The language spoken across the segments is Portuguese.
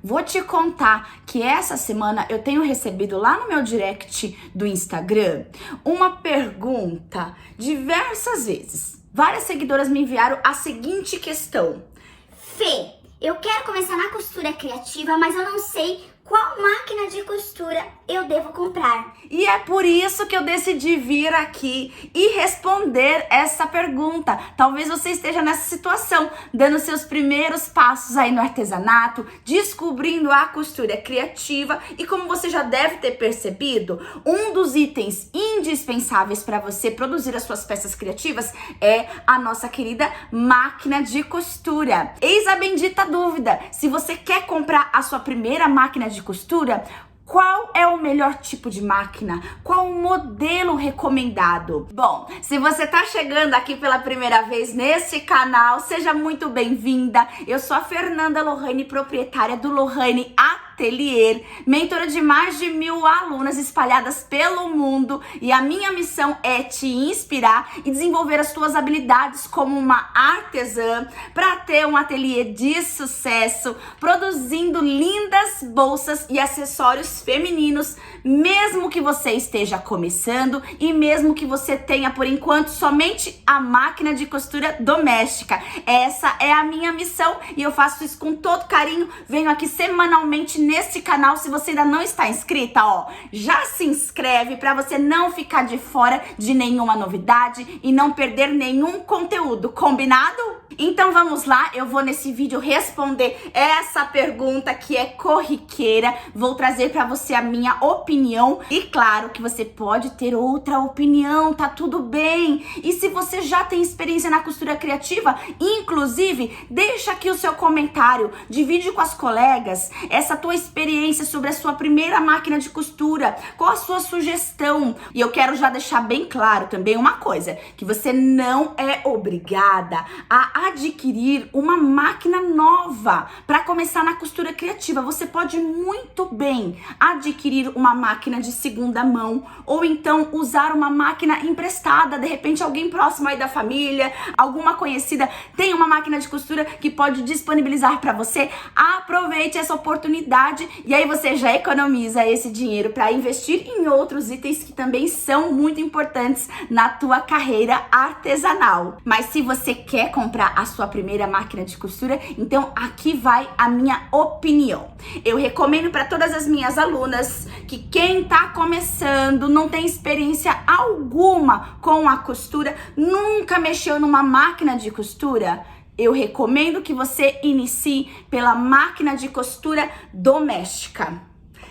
Vou te contar que essa semana eu tenho recebido lá no meu direct do Instagram uma pergunta diversas vezes. Várias seguidoras me enviaram a seguinte questão: Fê, eu quero começar na costura criativa, mas eu não sei qual máquina de costura eu devo comprar. E é por isso que eu decidi vir aqui e responder essa pergunta. Talvez você esteja nessa situação, dando seus primeiros passos aí no artesanato, descobrindo a costura criativa, e como você já deve ter percebido, um dos itens indispensáveis para você produzir as suas peças criativas é a nossa querida máquina de costura. Eis a bendita dúvida: se você quer comprar a sua primeira máquina de costura, qual é o melhor tipo de máquina? Qual o modelo recomendado? Bom, se você tá chegando aqui pela primeira vez nesse canal, seja muito bem-vinda. Eu sou a Fernanda Lohane, proprietária do Lohane Atelier, mentora de mais de 1000 alunas espalhadas pelo mundo, e a minha missão é te inspirar e desenvolver as tuas habilidades como uma artesã para ter um ateliê de sucesso, produzindo lindas bolsas e acessórios femininos, mesmo que você esteja começando e mesmo que você tenha por enquanto somente a máquina de costura doméstica. Essa é a minha missão e eu faço isso com todo carinho. Venho aqui semanalmente nesse canal. Se você ainda não está inscrita, ó, já se inscreve para você não ficar de fora de nenhuma novidade e não perder nenhum conteúdo, combinado? Então vamos lá, eu vou nesse vídeo responder essa pergunta que é corriqueira. Vou trazer para você a minha opinião e claro que você pode ter outra opinião, tá tudo bem. E se você já tem experiência na costura criativa, inclusive, deixa aqui o seu comentário, divide com as colegas essa tua experiência sobre a sua primeira máquina de costura, qual a sua sugestão. E eu quero já deixar bem claro também uma coisa, que você não é obrigada a adquirir uma máquina nova para começar na costura criativa. Você pode muito bem adquirir uma máquina de segunda mão ou então usar uma máquina emprestada. De repente alguém próximo aí da família, alguma conhecida tem uma máquina de costura que pode disponibilizar para você. Aproveite essa oportunidade e aí você já economiza esse dinheiro para investir em outros itens que também são muito importantes na tua carreira artesanal. Mas se você quer comprar a sua primeira máquina de costura, então aqui vai a minha opinião. Eu recomendo para todas as minhas alunas que quem tá começando, não tem experiência alguma com a costura, nunca mexeu numa máquina de costura, eu recomendo que você inicie pela máquina de costura doméstica.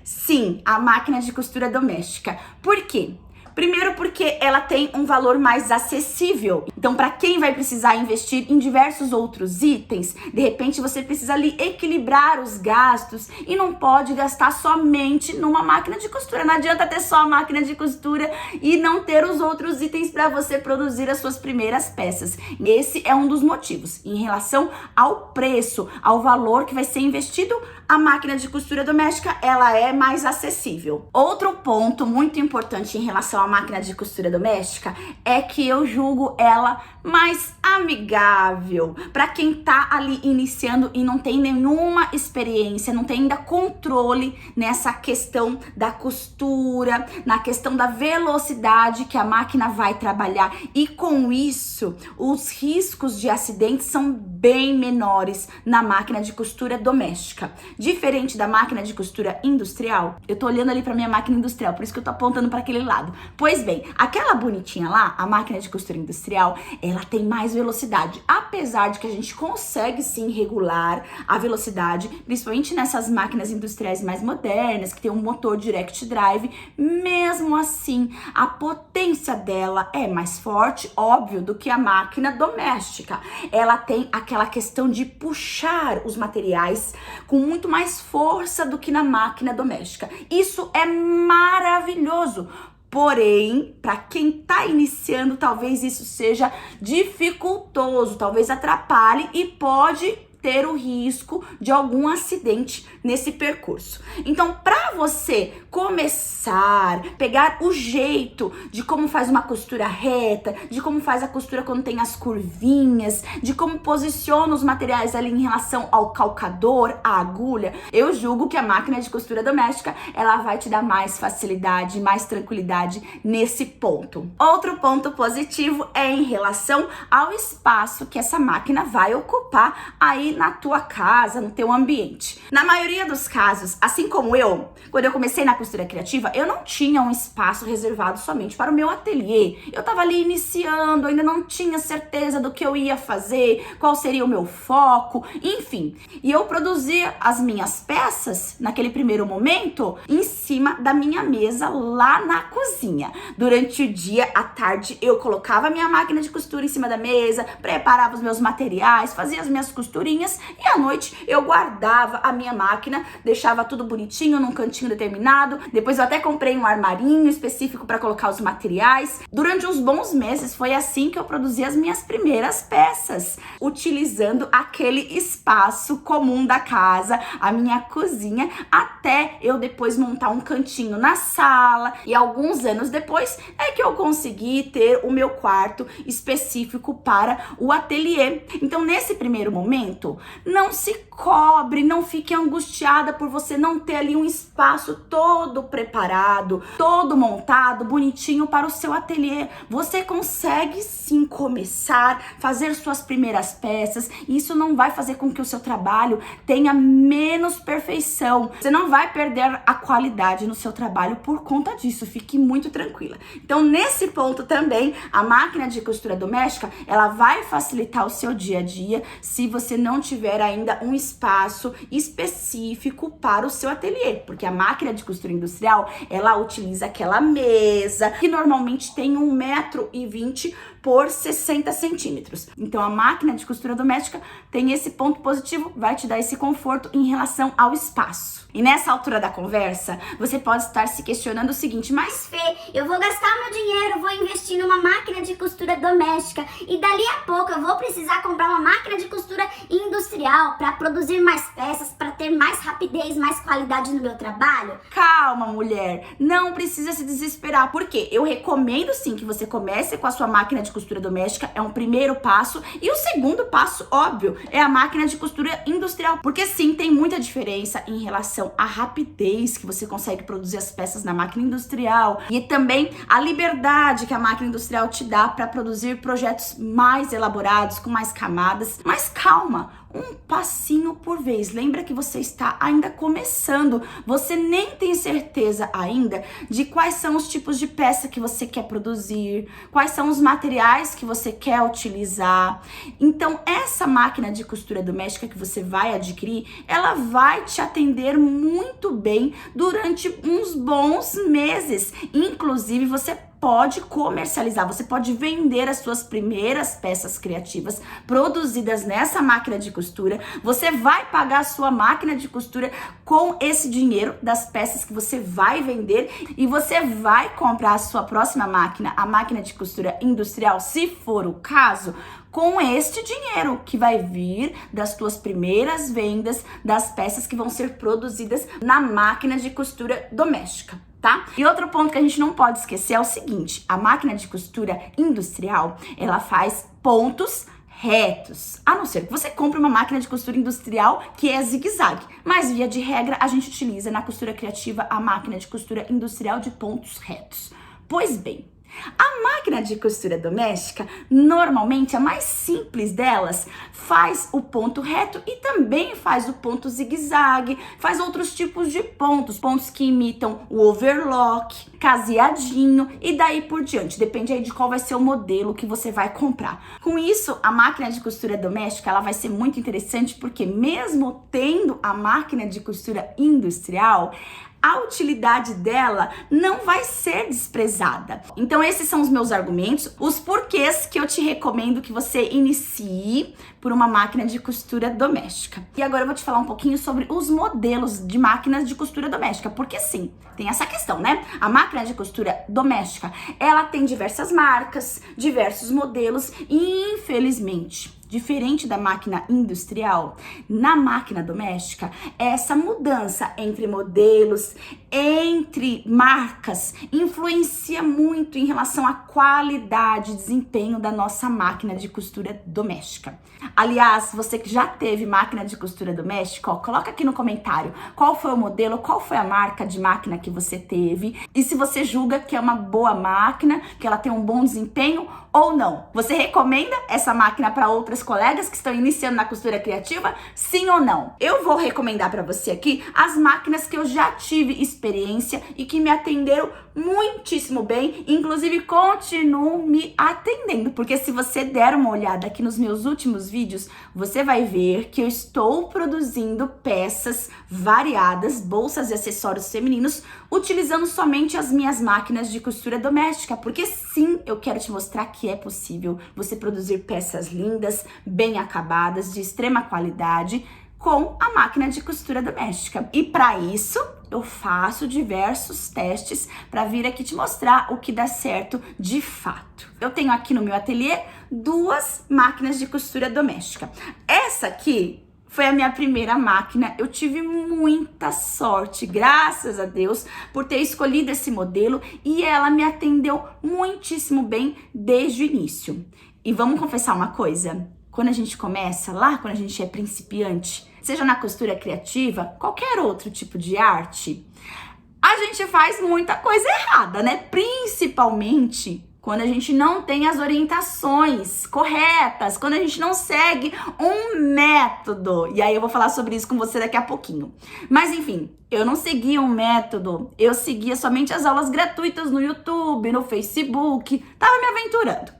Sim, a máquina de costura doméstica. Por quê? Primeiro porque ela tem um valor mais acessível. Então, para quem vai precisar investir em diversos outros itens, de repente você precisa ali equilibrar os gastos e não pode gastar somente numa máquina de costura. Não adianta ter só a máquina de costura e não ter os outros itens para você produzir as suas primeiras peças. Esse é um dos motivos. Em relação ao preço, ao valor que vai ser investido, a máquina de costura doméstica, ela é mais acessível. Outro ponto muito importante em relação à máquina de costura doméstica é que eu julgo ela mais amigável para quem tá ali iniciando e não tem nenhuma experiência, não tem ainda controle nessa questão da costura, na questão da velocidade que a máquina vai trabalhar, e com isso os riscos de acidentes são bem menores na máquina de costura doméstica. Diferente da máquina de costura industrial, eu tô olhando ali pra minha máquina industrial, por isso que eu tô apontando para aquele lado. Pois bem, aquela bonitinha lá, a máquina de costura industrial, ela tem mais velocidade. Apesar de que a gente consegue sim regular a velocidade, principalmente nessas máquinas industriais mais modernas, que tem um motor direct drive, mesmo assim, a potência dela é mais forte, óbvio, do que a máquina doméstica. Ela tem aquela questão de puxar os materiais com muito mais força do que na máquina doméstica. Isso é maravilhoso. Porém, para quem tá iniciando, talvez isso seja dificultoso, talvez atrapalhe e pode ter o risco de algum acidente nesse percurso. Então, para você começar, pegar o jeito de como faz uma costura reta, de como faz a costura quando tem as curvinhas, de como posiciona os materiais ali em relação ao calcador, à agulha, eu julgo que a máquina de costura doméstica, ela vai te dar mais facilidade, mais tranquilidade nesse ponto. Outro ponto positivo é em relação ao espaço que essa máquina vai ocupar aí na tua casa, no teu ambiente. Na maioria dos casos, assim como eu, quando eu comecei na costura criativa, eu não tinha um espaço reservado somente para o meu ateliê. Eu tava ali iniciando, ainda não tinha certeza do que eu ia fazer, qual seria o meu foco, enfim. E eu produzia as minhas peças, naquele primeiro momento, em cima da minha mesa lá na cozinha. Durante o dia, à tarde, eu colocava a minha máquina de costura em cima da mesa, preparava os meus materiais, fazia as minhas costurinhas e à noite eu guardava a minha máquina, deixava tudo bonitinho num cantinho determinado. Depois eu até comprei um armarinho específico para colocar os materiais. Durante uns bons meses foi assim que eu produzi as minhas primeiras peças, utilizando aquele espaço comum da casa, a minha cozinha, até eu depois montar um cantinho na sala, e alguns anos depois é que eu consegui ter o meu quarto específico para o ateliê. Então, nesse primeiro momento, não se cobre, não fique angustiada por você não ter ali um espaço todo preparado, todo montado, bonitinho para o seu ateliê. Você consegue sim começar, fazer suas primeiras peças, e isso não vai fazer com que o seu trabalho tenha menos perfeição. Você não vai perder a qualidade no seu trabalho por conta disso, fique muito tranquila. Então, nesse ponto também, a máquina de costura doméstica, ela vai facilitar o seu dia a dia se você não tiver ainda um espaço específico para o seu ateliê, porque a máquina de costura industrial, ela utiliza aquela mesa que normalmente tem 1,20 m por 60 centímetros. Então, a máquina de costura doméstica tem esse ponto positivo, vai te dar esse conforto em relação ao espaço. E nessa altura da conversa, você pode estar se questionando o seguinte: mas Fê, eu vou gastar meu dinheiro, vou investir numa máquina de costura doméstica e dali a pouco eu vou precisar comprar uma máquina de costura industrial para produzir mais peças, para ter mais rapidez, mais qualidade no meu trabalho? calma, mulher, não precisa se desesperar, porque eu recomendo sim que você comece com a sua máquina de costura doméstica, é um primeiro passo, e o segundo passo, óbvio, é a máquina de costura industrial, porque sim, tem muita diferença em relação à rapidez que você consegue produzir as peças na máquina industrial e também a liberdade que a máquina industrial te dá para produzir projetos mais elaborados, com mais camadas. Mas calma, um passinho por vez. Lembra que você está ainda começando, você nem tem certeza ainda de quais são os tipos de peça que você quer produzir, quais são os materiais que você quer utilizar. Então, essa máquina de costura doméstica que você vai adquirir, ela vai te atender muito bem durante uns bons meses. Inclusive, você pode comercializar, você pode vender as suas primeiras peças criativas produzidas nessa máquina de costura. Você vai pagar a sua máquina de costura com esse dinheiro das peças que você vai vender e você vai comprar a sua próxima máquina, a máquina de costura industrial, se for o caso, com este dinheiro que vai vir das tuas primeiras vendas das peças que vão ser produzidas na máquina de costura doméstica. Tá? E outro ponto que a gente não pode esquecer é o seguinte: a máquina de costura industrial, ela faz pontos retos, a não ser que você compre uma máquina de costura industrial que é zigue-zague, mas via de regra a gente utiliza na costura criativa a máquina de costura industrial de pontos retos. Pois bem, a máquina de costura doméstica, normalmente a mais simples delas, faz o ponto reto e também faz o ponto zigue-zague, faz outros tipos de pontos, pontos que imitam o overlock, caseadinho e daí por diante, depende aí de qual vai ser o modelo que você vai comprar. Com isso, a máquina de costura doméstica, ela vai ser muito interessante porque mesmo tendo a máquina de costura industrial, a utilidade dela não vai ser desprezada. Então esses são os meus argumentos, os porquês que eu te recomendo que você inicie por uma máquina de costura doméstica. E agora eu vou te falar um pouquinho sobre os modelos de máquinas de costura doméstica, porque sim, tem essa questão, né? A máquina de costura doméstica, ela tem diversas marcas, diversos modelos e, infelizmente, diferente da máquina industrial, na máquina doméstica, essa mudança entre modelos, entre marcas, influencia muito em relação à qualidade e desempenho da nossa máquina de costura doméstica. Aliás, você que já teve máquina de costura doméstica, ó, coloca aqui no comentário qual foi o modelo, qual foi a marca de máquina que você teve e se você julga que é uma boa máquina, que ela tem um bom desempenho ou não. Você recomenda essa máquina para outras colegas que estão iniciando na costura criativa? Sim ou não? Eu vou recomendar para você aqui as máquinas que eu já tive experiência e que me atenderam muitíssimo bem, inclusive continuam me atendendo, porque se você der uma olhada aqui nos meus últimos vídeos, você vai ver que eu estou produzindo peças variadas, bolsas e acessórios femininos, utilizando somente as minhas máquinas de costura doméstica, porque sim, eu quero te mostrar que é possível você produzir peças lindas, bem acabadas, de extrema qualidade, com a máquina de costura doméstica. E para isso, eu faço diversos testes para vir aqui te mostrar o que dá certo de fato. Eu tenho aqui no meu ateliê 2 máquinas de costura doméstica. Essa aqui foi a minha primeira máquina, eu tive muita sorte, graças a Deus, por ter escolhido esse modelo e ela me atendeu muitíssimo bem desde o início. E vamos confessar uma coisa, quando a gente começa, lá quando a gente é principiante, seja na costura criativa, qualquer outro tipo de arte, a gente faz muita coisa errada, né? Principalmente quando a gente não tem as orientações corretas, quando a gente não segue um método. E aí eu vou falar sobre isso com você daqui a pouquinho. Mas enfim, eu não seguia um método, eu seguia somente as aulas gratuitas no YouTube, no Facebook, tava me aventurando.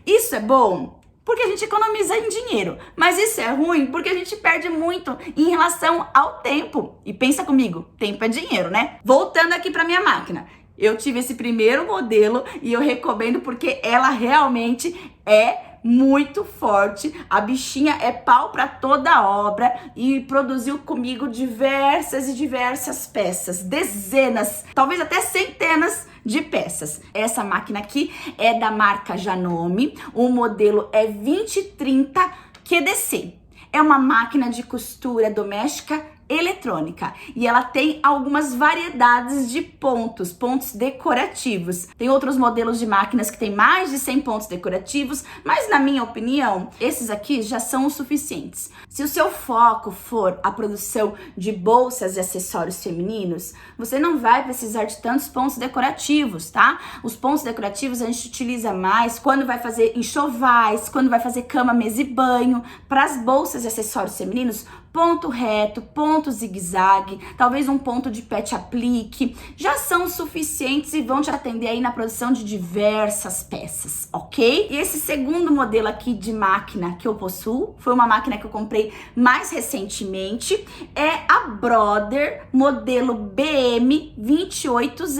Isso é bom porque a gente economiza em dinheiro, mas isso é ruim porque a gente perde muito em relação ao tempo. E pensa comigo, tempo é dinheiro, né? Voltando aqui para minha máquina. Eu tive esse primeiro modelo e eu recomendo porque ela realmente é muito forte. A bichinha é pau para toda obra e produziu comigo diversas e diversas peças, dezenas, talvez até centenas de peças. Essa máquina aqui é da marca Janome, o modelo é 2030 QDC. É uma máquina de costura doméstica eletrônica e ela tem algumas variedades de pontos decorativos. Tem outros modelos de máquinas que tem mais de 100 pontos decorativos, mas na minha opinião, esses aqui já são os suficientes. Se o seu foco for a produção de bolsas e acessórios femininos, você não vai precisar de tantos pontos decorativos, tá? Os pontos decorativos a gente utiliza mais quando vai fazer enxovais, quando vai fazer cama, mesa e banho. Para as bolsas e acessórios femininos, ponto reto, ponto zigue-zague, talvez um ponto de pet aplique, já são suficientes e vão te atender aí na produção de diversas peças, ok? E esse segundo modelo aqui de máquina que eu possuo, foi uma máquina que eu comprei mais recentemente, é a Brother modelo BM 2800.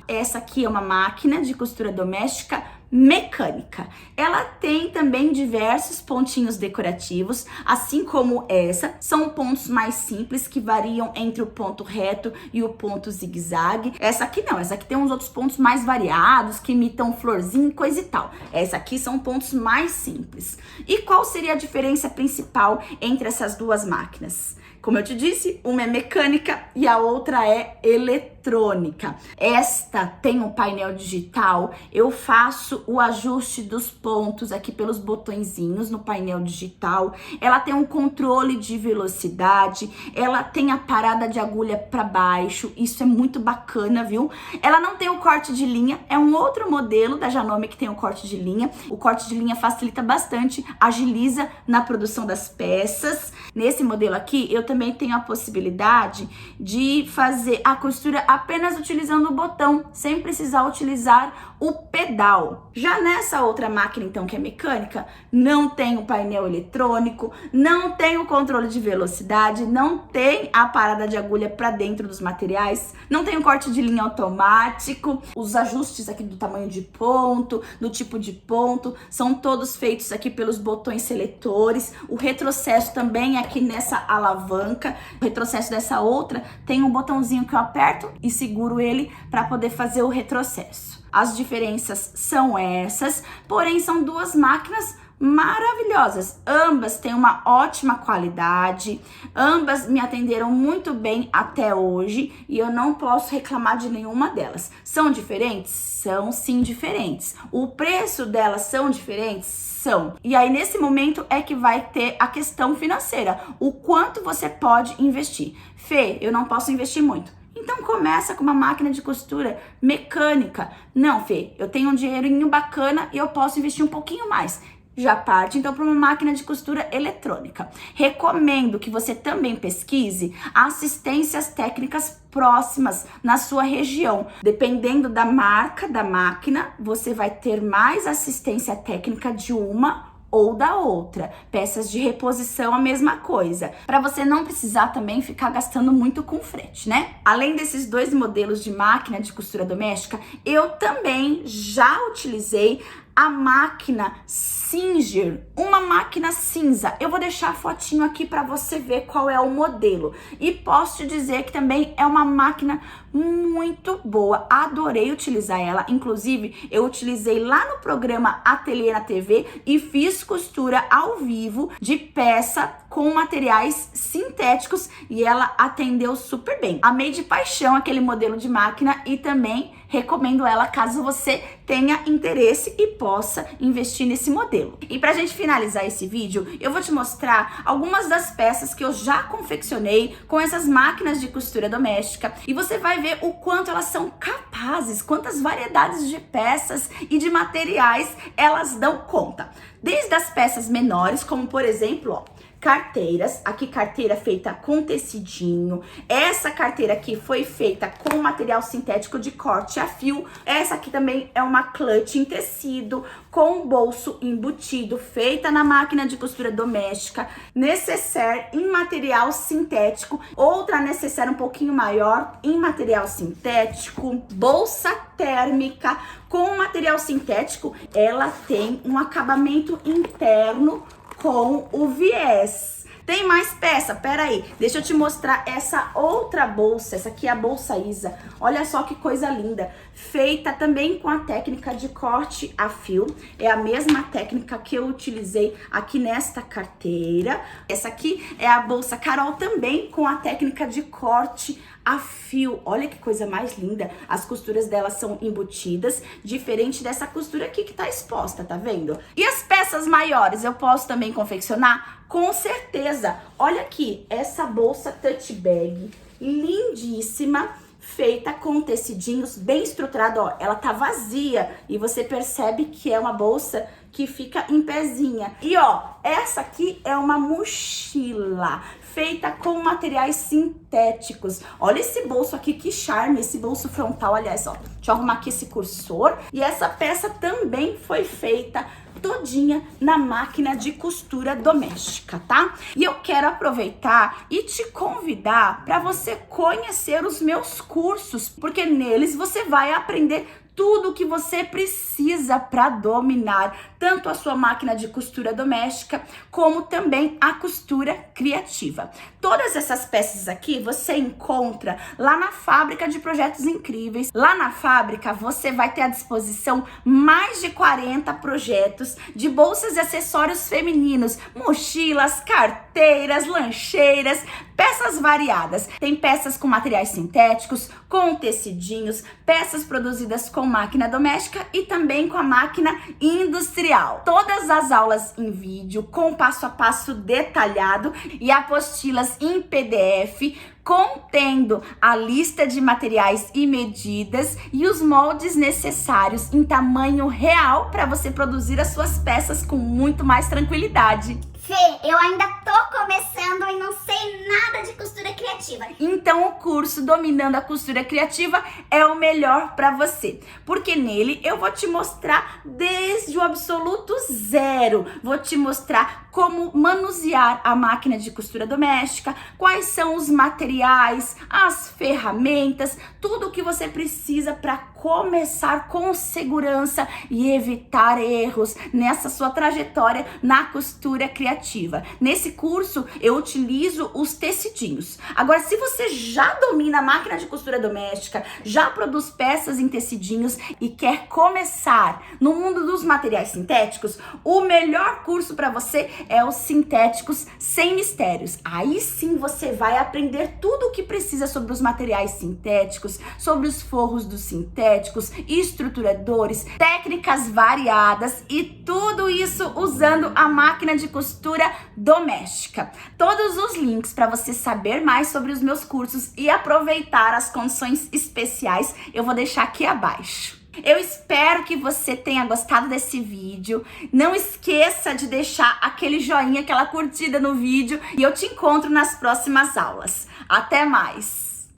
Essa aqui é uma máquina de costura doméstica mecânica. Ela tem também diversos pontinhos decorativos, assim como essa. São pontos mais simples que variam entre o ponto reto e o ponto zigue-zague. Essa aqui não, essa aqui tem uns outros pontos mais variados que imitam florzinha e coisa e tal. Essa aqui são pontos mais simples. E qual seria a diferença principal entre essas duas máquinas? Como eu te disse, uma é mecânica e a outra é eletrônica. Esta tem um painel digital, eu faço o ajuste dos pontos aqui pelos botõezinhos no painel digital. Ela tem um controle de velocidade, ela tem a parada de agulha para baixo, isso é muito bacana, viu? Ela não tem o corte de linha, é um outro modelo da Janome que tem o corte de linha. O corte de linha facilita bastante, agiliza na produção das peças. Nesse modelo aqui, eu também tenho a possibilidade de fazer a costura apenas utilizando o botão, sem precisar utilizar o pedal. Já nessa outra máquina, então, que é mecânica, não tem o painel eletrônico, não tem o controle de velocidade, não tem a parada de agulha para dentro dos materiais, não tem o corte de linha automático, os ajustes aqui do tamanho de ponto, do tipo de ponto, são todos feitos aqui pelos botões seletores. O retrocesso também é aqui nessa alavanca. O retrocesso dessa outra tem um botãozinho que eu aperto e seguro ele para poder fazer o retrocesso. As diferenças são essas, porém são duas máquinas maravilhosas. Ambas têm uma ótima qualidade, ambas me atenderam muito bem até hoje e eu não posso reclamar de nenhuma delas. São diferentes? São sim diferentes. O preço delas são diferentes? São. E aí nesse momento é que vai ter a questão financeira. O quanto você pode investir. Fê, eu não posso investir muito. Então começa com uma máquina de costura mecânica. Não, Fê, eu tenho um dinheirinho bacana e eu posso investir um pouquinho mais. Já parte então para uma máquina de costura eletrônica. Recomendo que você também pesquise assistências técnicas próximas na sua região. Dependendo da marca da máquina, você vai ter mais assistência técnica de uma ou da outra. Peças de reposição, a mesma coisa. Para você não precisar também ficar gastando muito com frete, né? Além desses dois modelos de máquina de costura doméstica, eu também já utilizei a máquina Singer, uma máquina cinza. Eu vou deixar a fotinho aqui para você ver qual é o modelo. E posso te dizer que também é uma máquina muito boa. Adorei utilizar ela. Inclusive, eu utilizei lá no programa Ateliê na TV e fiz costura ao vivo de peça com materiais sintéticos e ela atendeu super bem. Amei de paixão aquele modelo de máquina e também recomendo ela caso você tenha interesse e possa investir nesse modelo. E pra gente finalizar esse vídeo, eu vou te mostrar algumas das peças que eu já confeccionei com essas máquinas de costura doméstica e você vai ver o quanto elas são capazes, quantas variedades de peças e de materiais elas dão conta. Desde as peças menores, como por exemplo, ó, carteiras, aqui carteira feita com tecidinho, essa carteira aqui foi feita com material sintético de corte a fio, essa aqui também é uma clutch em tecido, com bolso embutido, feita na máquina de costura doméstica, necessaire em material sintético, outra necessaire um pouquinho maior em material sintético, bolsa térmica com material sintético, ela tem um acabamento interno com o viés. Tem mais peça? Pera aí, deixa eu te mostrar essa outra bolsa. Essa aqui é a bolsa Isa. Olha só que coisa linda. Feita também com a técnica de corte a fio. É a mesma técnica que eu utilizei aqui nesta carteira. Essa aqui é a bolsa Carol também com a técnica de corte a fio. Olha que coisa mais linda. As costuras dela são embutidas, diferente dessa costura aqui que tá exposta, tá vendo? E as peças maiores eu posso também confeccionar? Com certeza. Olha aqui, essa bolsa touch bag, lindíssima, feita com tecidinhos, bem estruturada, ó. Ela tá vazia e você percebe que é uma bolsa que fica em pezinha. E ó, essa aqui é uma mochila feita com materiais sintéticos. Olha esse bolso aqui, que charme, esse bolso frontal, aliás, ó. Deixa eu arrumar aqui esse cursor. E essa peça também foi feita todinha na máquina de costura doméstica, tá? E eu quero aproveitar e te convidar para você conhecer os meus cursos, porque neles você vai aprender tudo o que você precisa para dominar tanto a sua máquina de costura doméstica, como também a costura criativa. Todas essas peças aqui você encontra lá na Fábrica de Projetos Incríveis. Lá na fábrica você vai ter à disposição mais de 40 projetos de bolsas e acessórios femininos, mochilas, carteiras, lancheiras, peças variadas. Tem peças com materiais sintéticos, com tecidinhos, peças produzidas com máquina doméstica e também com a máquina industrial. Todas as aulas em vídeo, com passo a passo detalhado e apostilas em PDF, contendo a lista de materiais e medidas e os moldes necessários em tamanho real para você produzir as suas peças com muito mais tranquilidade. Fê, eu ainda tô começando e não sei nada de costura criativa. Então o curso Dominando a Costura Criativa é o melhor para você, porque nele eu vou te mostrar desde o absoluto zero. Vou te mostrar como manusear a máquina de costura doméstica, quais são os materiais, as ferramentas, tudo o que você precisa para começar com segurança e evitar erros nessa sua trajetória na costura criativa. Nesse curso eu utilizo os tecidinhos. Agora, se você já domina a máquina de costura doméstica, já produz peças em tecidinhos e quer começar no mundo dos materiais sintéticos, o melhor curso para você é os Sintéticos Sem Mistérios. Aí sim você vai aprender tudo o que precisa sobre os materiais sintéticos, sobre os forros dos sintéticos, estruturadores, técnicas variadas e tudo isso usando a máquina de costura doméstica. Todos os links para você saber mais sobre os meus cursos e aproveitar as condições especiais eu vou deixar aqui abaixo. Eu espero que você tenha gostado desse vídeo. Não esqueça de deixar aquele joinha, aquela curtida no vídeo e eu te encontro nas próximas aulas. Até mais!